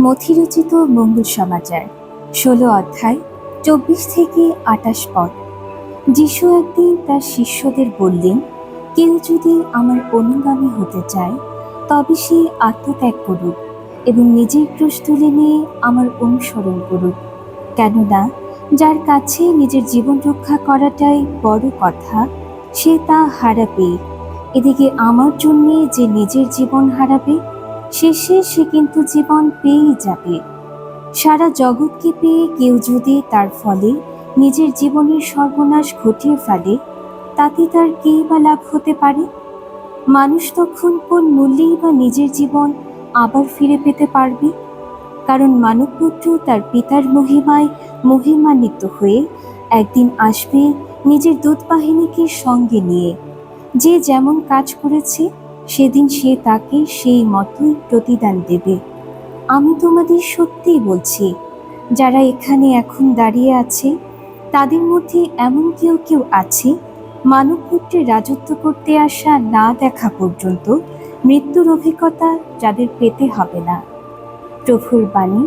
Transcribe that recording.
মথিরচিত মঙ্গল সমাচার ১৬ অধ্যায় ২৪ থেকে ২৮ পদ। যিশু একদিন তার শিষ্যদের বললেন, কেউ যদি আমার অনুগামী হতে চায় তবে সে আত্মত্যাগ করুক এবং নিজের ক্রুশ তুলে নিয়ে আমার অনুসরণ করুক। কেননা যার কাছে নিজের জীবন রক্ষা করাটাই বড় কথা, সে তা হারাবে। এদিকে আমার জন্যে যে নিজের জীবন হারাবে, শেষে সে কিন্তু জীবন পেয়েই যাবে। সারা জগৎকে পেয়ে কেউ যদি তার ফলে নিজের জীবনের সর্বনাশ ঘটিয়ে ফেলে, তাতে তার কী বা লাভ হতে পারে? মানুষ তখন কোন মূল্যেই বা নিজের জীবন আবার ফিরে পেতে পারবে? কারণ মানবপুত্র তার পিতার মহিমায় মহিমান্বিত হয়ে একদিন আসবে নিজের দূত বাহিনীকে সঙ্গে নিয়ে। যে যেমন কাজ করেছে সেদিন সে তাকে সেই মতোই প্রতিদান দেবে। আমি তোমাদের সত্যিই বলছি, যারা এখানে এখন দাঁড়িয়ে আছে তাদের মধ্যে এমন কেউ কেউ আছে, মানবপুত্রের রাজত্ব করতে আসা না দেখা পর্যন্ত মৃত্যুর অভিজ্ঞতা যাদের পেতে হবে না। প্রভুর বাণী।